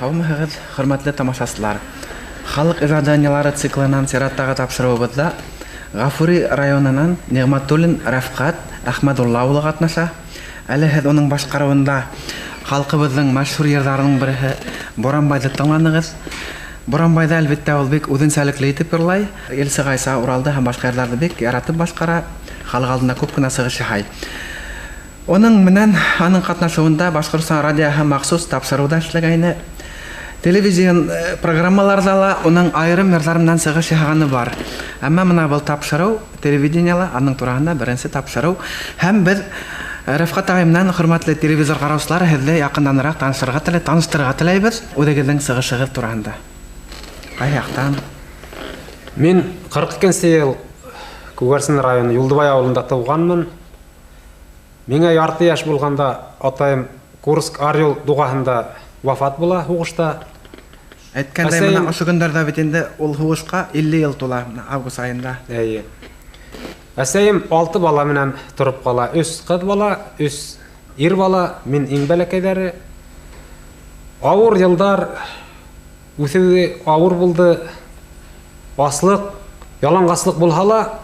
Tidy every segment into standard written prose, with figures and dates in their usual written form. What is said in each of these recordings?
Қауымығыз, құрметлі тамашашылар, халық ижаданиялары циклынан сираттағы тапшырыбызда Ғафури районынан Нигматуллин Рафкат Ахмадуллаулы катнаша. Әле һез оның башкаруында халкыбыздың мәшһүр йырдарының бире Боранбайды тыңланыгыз. Боранбайда әлбәттә ул бик үзенчәлекле итеп йырлай. Илсе Гайса Уралда һәм башка йырларда бик яратып башкара, халык алдында күп кенә сыгышы хай. Оның менән аның катнашуында Башкортстан радиоһы махсус тапшыруда эшләгәне. Телевизион программаларда ла оның айрым йырларыннан сыгыш яһаганы бар. Әмма менә бу тапшыру телевидениела аның турында беренче тапшыру һәм без Рафкат агайымнан хөрмәтле телевизор караучылар һезле якыннанрак таныштырырга теләйбез үзегезнең сыгышыгыз турында. Аяктан Мен 42 ел Күгәрсен районы Юлдыбай авылында туганмын. Миңа ярты яш булганда атайым Курск Орел дугасында вафат була хугышта. Әйткәндәй, менә ошо көндәрдә бит инде ул хугышка 50 ел тула август айында. Әйе. Әсәем 6 бала менән торып кала. 3 кыз бала, 3 ир бала, мен ең бәләкәйләре. Ауыр елдар, үсеуге ауыр булды. Аслык, ялангаслык булһала,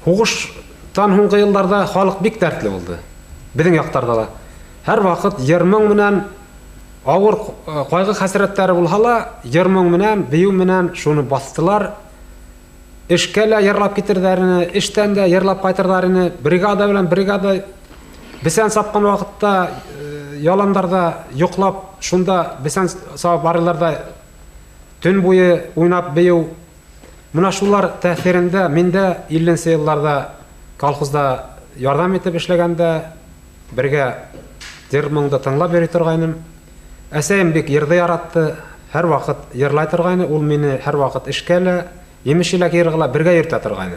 хугыштан һуңгы елларда халык бик дәртле булды. Безнең яктарда да. Һәр вакыт йырмың менән авыр кайгы хәсрәтләре булһала, йырмың менән, бию менән шуны бастылар. Эшкәлә йырлап китердәрне, эштән дә йырлап кайтырдарын, бригада белән бригада бесән сапкан вакытта яландарда йоклап, шунда бесән сап барыларда төн буе уйнап бию. Менә шулар тәэсирендә миндә 50нче елларда колхозда ярдәм итеп эшләгәндә бергә йырмыңды тыңлап йөри торгайным. Әсәем бик йырды яратты, һәр вакыт йырлай торгайны, ул мине һәр вакыт эшкәлә Емешеләк йыргыла бергә йөртә торгайны.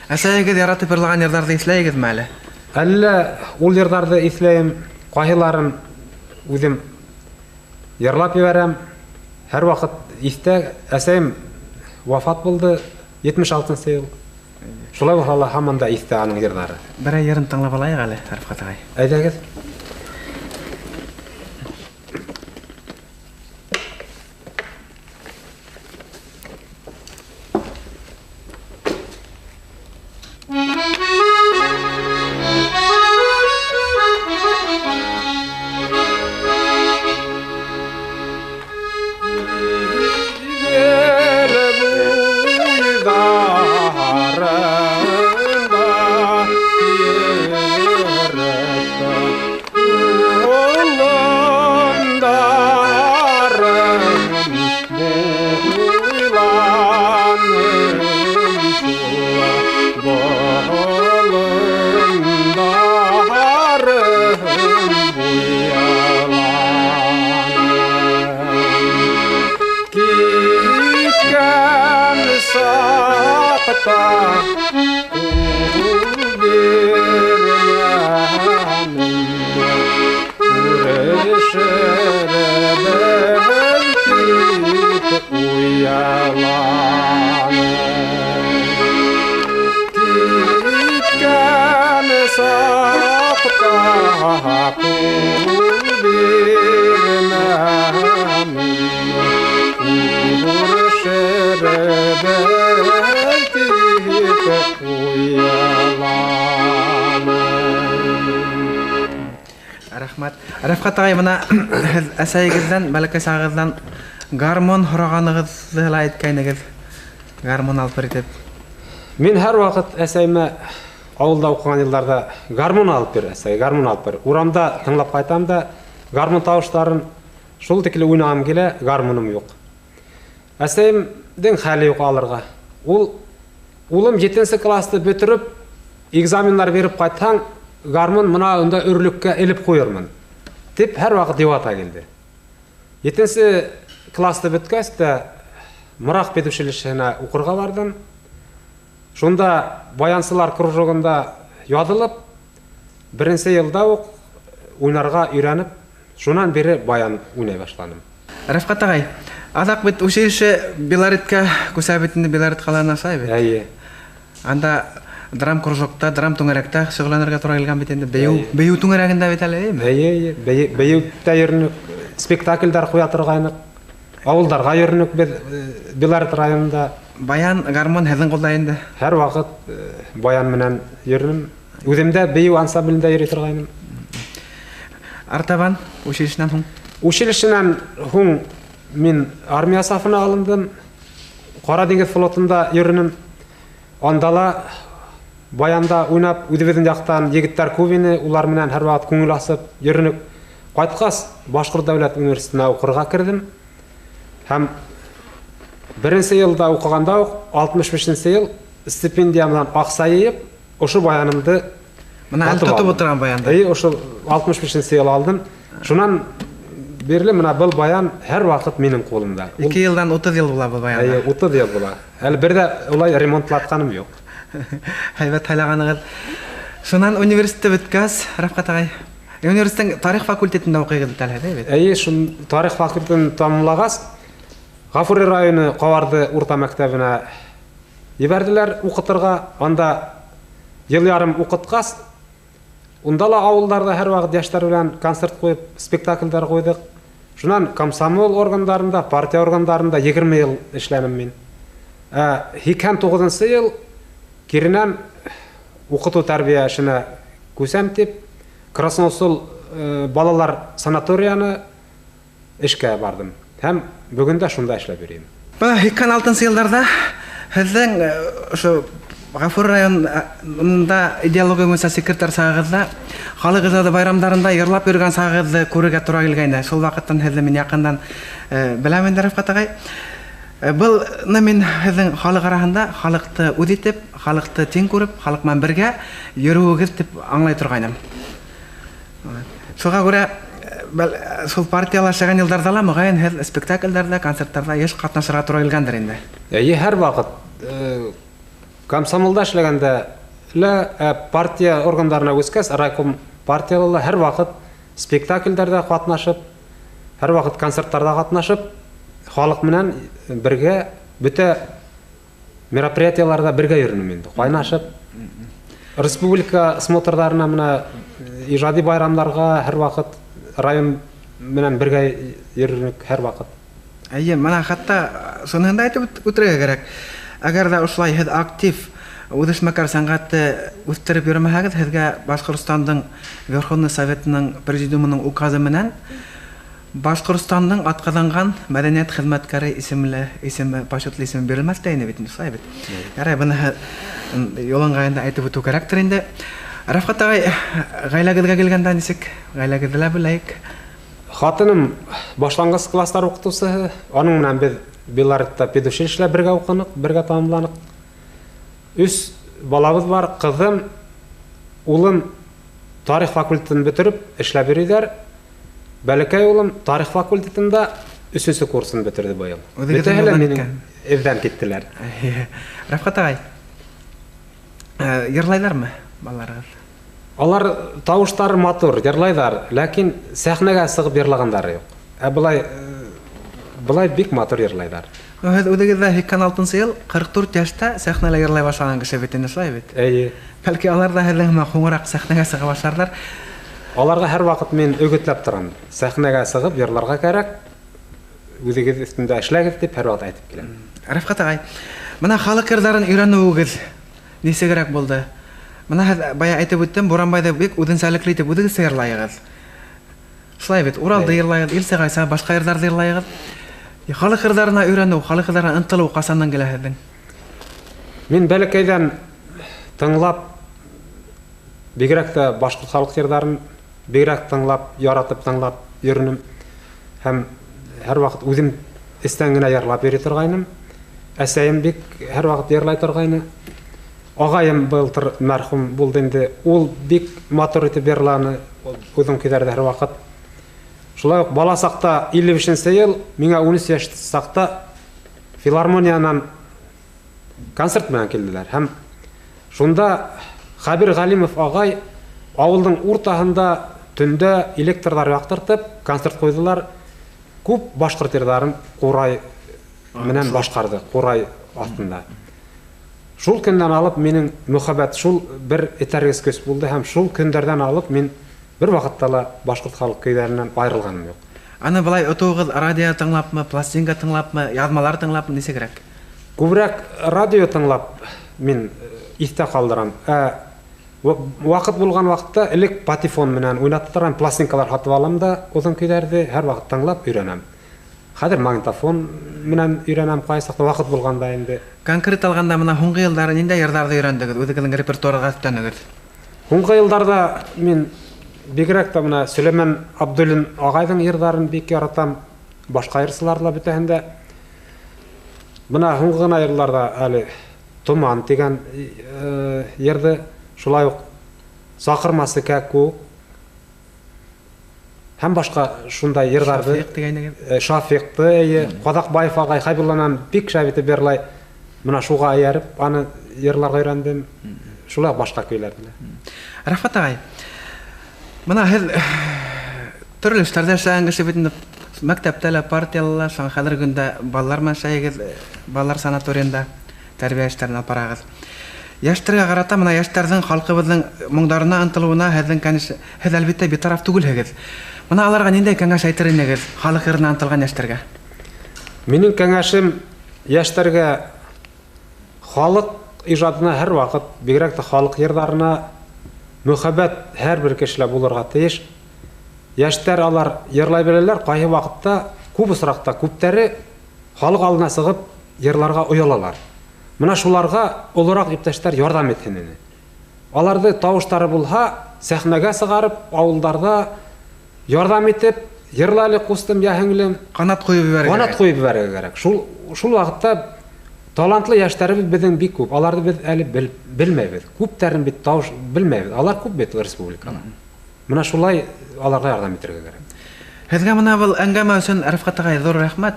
Әсәегез яратып йырлаган йырдарды исләйегезме әле? Әллә ул йырдарды исләйем, кайһыларын үзем йырлап җибәрәм. Һәр вакыт истә. Әсәем вафат булды 76нчы ел. Шулай булса һаман да истә аның йырдары. Берәр йырын тыңлап алайык әле, Рафкат агай. Әйдәгез. Рахмат. Рафкат агай, мына әсәегездән, бәләкәй сагыздан гармон һораганыгызны әйткәнегез. Гармон алып бер. Мин һәр вакыт әсәймә авылда укыган елларда гармон алып бер, әсәй, гармон алып бер. Урамда тыңлап кайтам да, гармон тавышларын шул тикле уйнагым килә, гармоным юк. Әсәйемнең хәле юк алырга. Улым 7нче классты бетереп, экзаменнар берип кайтсаң, гармон мына унда өрлүккә элеп куярмын. Дип һәр вакыт юата килде. 7нче классты беткәч тә Мурак педучилищесына укырга бардым. Шунда баянсылар кружогында ядылып, 1нче елда ук уйнарга өйрәнеп, шуннан бери баян уйнай башладым. Рафкат агай, азак бит училище Белоритка күсәбетендә Белорит каланы сайбы. Әйе. Анда драм кружокта, драм түңәрәктә шөгыльләнергә туры килгән бит инде. Бею түңәрәгендә бит әле, әйеме? Әйе, бею тәйерне спектакльләр куя торгайнык. Авылдарга йөрнек Белорит районында. Баян гармон һәзен кулда инде. Һәр вакыт баян менән йөрнем. Үземдә бею ансамблендә йөри торгайным. Артабан училищеннән һуң. Училищеннән һуң мин армия сафына алындым. Кара диңгез флотында йөрнем. Андала баянда уйнап, үзебезнең яктан егетләр күп иде, улар менән һәр вакыт күңел асып йөрнек. Кайткас, Башкорт дәүләт университетына укырга кирдем. Һәм 1нче елда укыганда ук 65нче ел стипендиямнан аксайып, ошо баянымды Мына әле тотып отырган баянда. Ошо 65нче ел алдым. Шуннан берле менә был баян һәр вакыт минем кулымда. 2 елдан 30 ел була бу баянда. 30 ел була. Әле бердә улай ремонтлатканым юк. Һәйбәт хайлаганыгыз. Шуннан университетта беткәс, Рафкат агай. Университеттің тарих факультетінде оқиғыз тәләді бет? Әйе, шун тарих факультетін тамамлагас, Гафури районы Каварды урта мәктәбенә ебәрделәр укытырга. Анда ел ярым укыткас, Ундала ауылдарда һәр вакыт яшьләр белән концерт куеп, спектакльләр куйдык. Шуннан комсомол органнарында, партия органнарында 20 ел эшләнем мин. 89 ел киренән укыту тәрбия эшенә күсәм дип, Красноусол балалар санаторияны эшкә бардым. Һәм бүген дә шунда эшләп йөрим. 96 елларда һезнең ошо Гафур районында идеология мөсә секретарь сагызда халык изады байрамдарында йырлап йөргән сагызды күрергә туры килгәндә. Шул вакыттан һезне мин якындан беләм инде Рафкат агай. Булны мин һезнең халык арасында халыкты үз итеп, халыкты тең күреп, халык белән бергә йөрүегез дип аңлай торгайным. Шуңа күрә шул партиялашкан елларда ла мөгаен һез спектакльләрдә, концертларда еш катнашырга туры килгәндер инде. Һәр вакыт комсомолда эшләгәндә партия органнарына үскәс, райком партияларда һәр вакыт спектакльләрдә катнашып, һәр вакыт концертларда катнашып, халык менән бергә бөтә мероприятияларда бергә йөрнем инде. Кайнашып, республика смотрларына менә ижади байрамнарга һәр вакыт район менән бергә йөрнек һәр вакыт. Менә хәтта шуны да әйтеп үтәргә кирәк. Әгәр дә ушулай һез актив үсешмәкәр сәнгатьте үстереп йөрмәһәгез, һезгә Башкортстандың Верховный Советының президиумының указы менән Башкортстандың атказанган мәдәният хезмәткәре исеме почетлы исеме бирелмәс тә инде бит, шулай бит. Ярый, буны яланганда әйтеп үтү кирәктер инде. Рафкат агай, гаиләгезгә килгәндә ничек? Гаиләгездә беләйек. Хатыным башлангыч класслар укытучысы, аның менән без Белорусьта педучилищеда бергә укынык, бергә тамамланык. 3 балабыз бар, кызым, улым тарих факультетын бетереп эшләп йөриләр. Бәләкәй улым тарих факультетында 3нче курсын бетерде быел. Бетәһәләр минем evden киттеләр. Рафкат агай, йырлайлармы балаларыгыз? Алар тавыштары матур, йырлайлар, ләкин сәхнәгә сыгып йырлагандары юк. Булай бик матур йырлайлар. Һез үдегездә 96 ел, 44 яшьтә сәхнәлә йырлай башлаган кеше бит инде, шулай бит. Бәлки алар да һездән хуңрак сәхнәгә сыга башларлар. Аларга һәр вакыт мин өгетләп торам. Сәхнәгә сыгып йырларга кирәк. Үдегез өстендә эшләгез дип һәр вакыт әйтеп киләм. Рафкат агай, менә халык йырларын өйрәнүегез нисегрәк булды? Менә бая әйтеп үттем, Буранбайда бик үзенчәлекле итеп үдегез йырлайыгыз. Шулай бит, Уралда йырлайыгыз, Илсегайса, башка йырларда йырлайыгыз. Халык йырларына өйрәнү, халык йырларына ынтылу касаннан килә һезнең? Мин бәләкәйдән тыңлап, бигрәк тә башкорт халык йырларын бигрәк тыңлап, яратып тыңлап йөрнем. Һәм һәр вакыт үзем истән генә йырлап йөри торгайным. Әсәем бик һәр вакыт йырлай торгайны. Агаем былтыр мәрхүм булды инде. Ул бик матур итеп йырланы, үзем көйләрдә һәр вакыт. Шулай ук бала сакта 55-нче ел, миңа 13 яшь сакта филармониянан концерт белән килделәр. Һәм шунда Хабир Галимов агай авылның уртаһында төндә электрдар яктыртып концерт куйдылар. Күп башкорт йырларын курай менән башкарды, курай астында. Шул көндән алып минең мөхәббәт шул бер этәргес көс булды һәм шул көндәрдән алып мин бер вакытта ла башкорт халык көйләреннән айрылганым юк. Аны былай отугыз радио тыңлапмы, пластинка тыңлапмы, язмалар тыңлапмы, нисегрәк? Күбрәк радио тыңлап мин истә калдырам. Вакыт булган вакытта элек патефон менән уйнатып торган пластинкалар сатып алам да, узын көйләрне һәр вакыт тыңлап өйрәнәм. Хәзер магнитофон менән өйрәнәм кайсакта вакыт булганда инде. Конкрет алганда менә һуңгы еллары нинди йырларда өйрәндегез? Үзегезнең репертуарыгызга өстәнегез? Һуңгы елларда мин бигрәк тә менә Сөләйман Абдуллин агайның йырларын бик яратам. Башка йырчыларла бөтәһендә. Менә һуңгы гына йырларда әле Томан дигән йырды, шулай ук Сакырмасы кәку һәм башка шундай йырларды. Шафиqты, Кадакбаев агай Хәбирланан бик шәп итеп йырлай. Менә шуга аярып, аны йырларга өйрәндем. Шулай башка көйләрдә. Рафкат агай, менә һез төрле эшләрдә эшләгән кеше бит инде, мәктәптә лә, партиялар, хәзер көндә балалар мәшәегез, балалар санаториенда тәрбия эшләрен алып барагыз. Яшьтәргә карата менә яшьтәрнең халкыбызның моңдарына ынтылуына һеҙҙең һеҙ әлбиттә битараф түгелһегеҙ. Менә аларга ниндәй кәңәш әйтер инегеҙ халык йырына ынтылган яшьтәргә? Минең кәңәшем яшьтәргә халык ижадына һәр вакыт, бигрәк тә халык йырҙарына мөхәббәт һәрбер кешелә булырға тейеш. Яшьтәр алар йырлай беләләр, кайһы вакытта күп осракта күптәре халык алдына сығып йырларга уялалар. Менә шуларга олырак иптәштәр ярдәм итһен инде. Аларда тавыштары булһа, сәхнәгә сыгарып, авылдарда ярдәм итеп, йырлайлы кустым я һеңлем, Канат куйып ебәрергә кирәк. Шул вакытта талантлы яшьтәребез безнең бик күп. Аларны без әле белмәйбез. Күптәрен бит тавыш белмәйбез. Алар күп бит республикада. Менә шулай аларга ярдәм итәргә кирәк. Һеҙгә менә был әңгәмә өсөн Рафкат агай зур рәхмәт.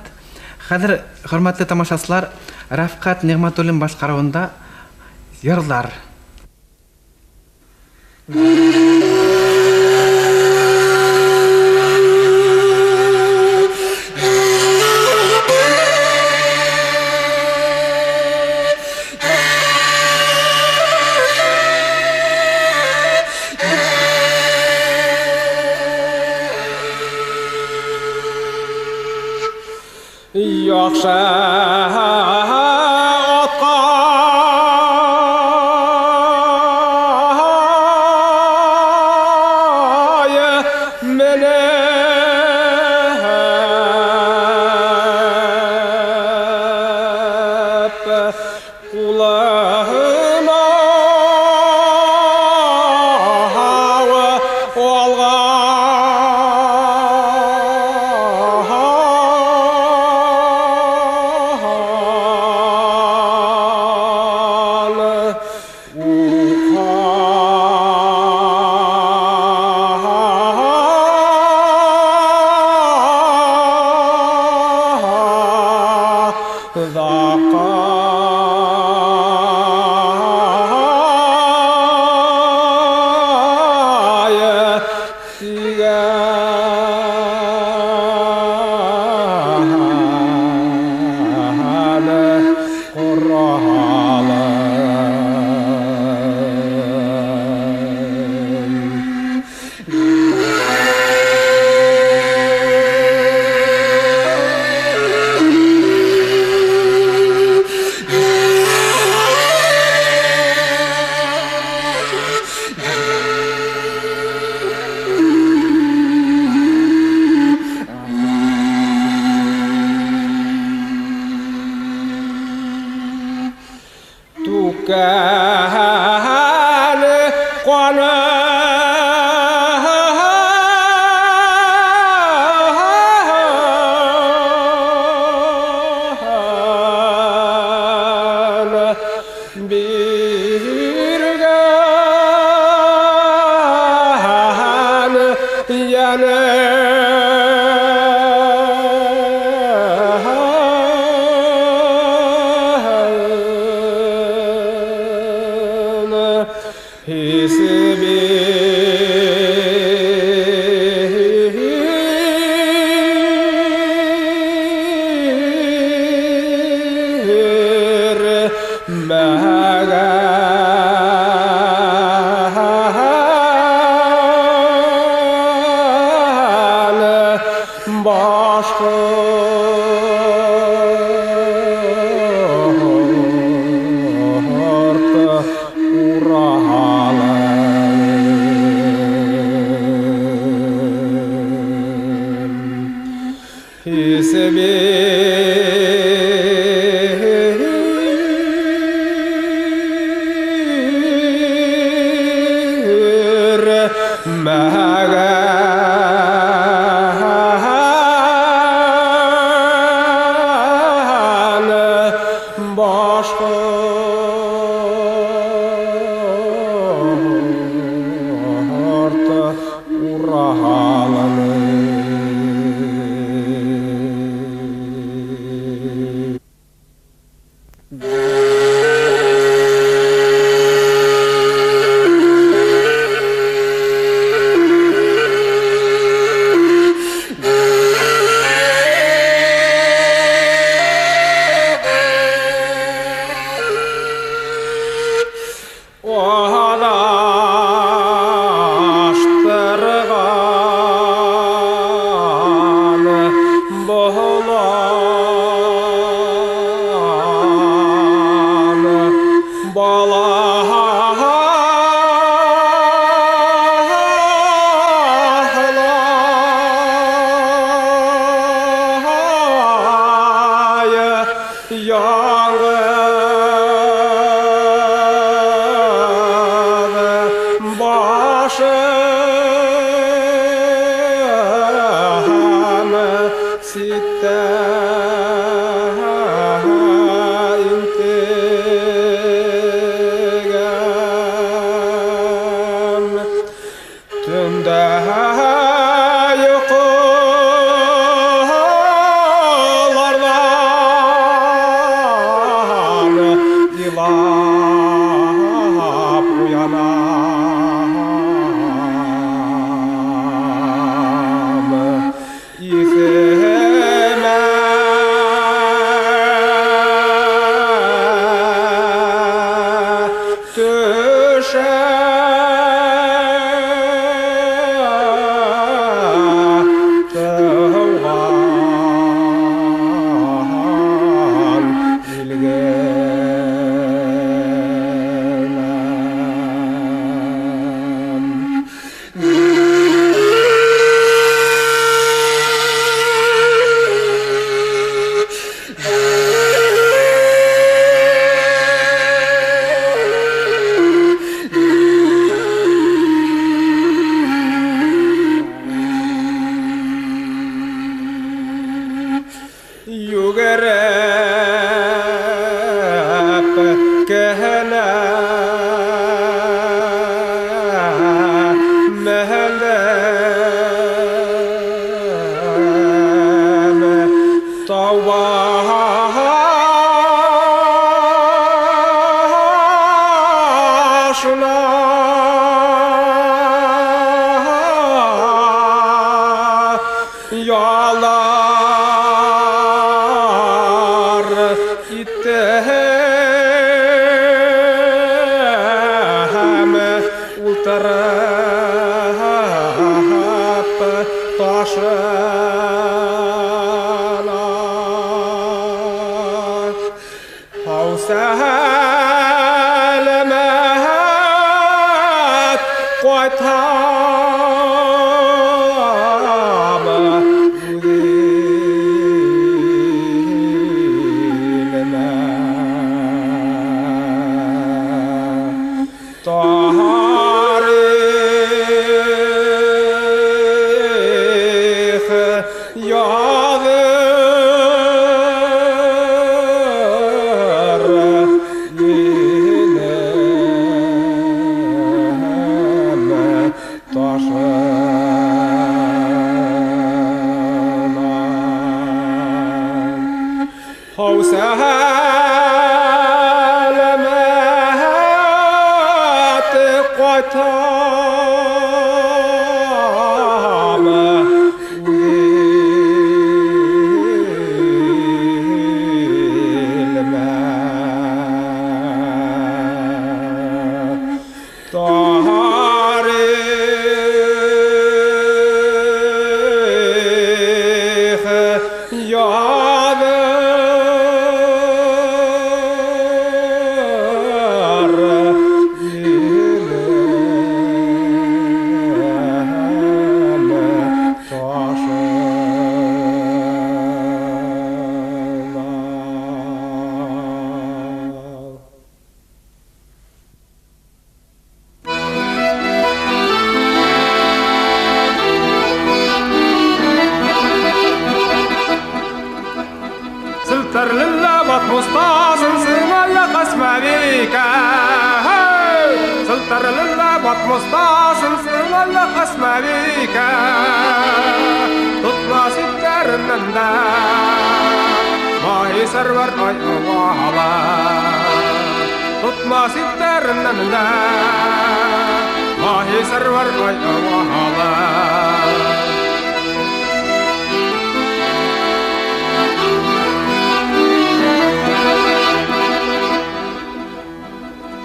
Хәзер хөрмәтле тамашасылар, Рафкат Нигматуллин башкаруында йырлар. Яхшы атка менеп кулына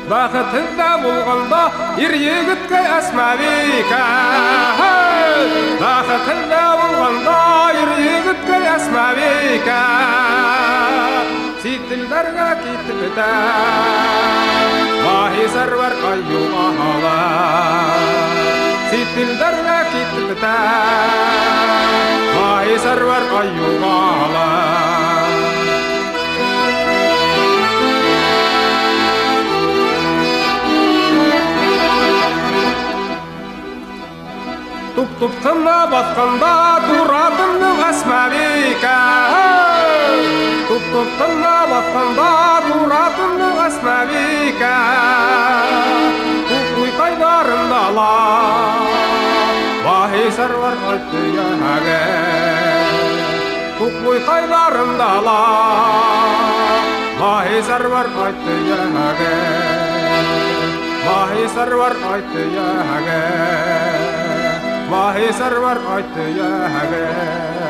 Бақытында болғанда ер егітке әсмәбика. Бақытында болғанда ер егітке әсмәбика. Ситілдерге кетіп біта, махи сарвар айуға ала. Ситілдерге кетіп біта, махи сарвар айуға ала. Туп-туп қына батқанда тұратынның әсмәбейка. Туп-туп қына батқанда тұратынның әсмәбейка. Тұп-тұй қайдарында ала, бахи сарвар айтты яғе. Тұп-тұй қайдарында ала, бахи сарвар айтты яғе. Бахи сарвар айтты яғе. Бахи сарвар айтты яғе.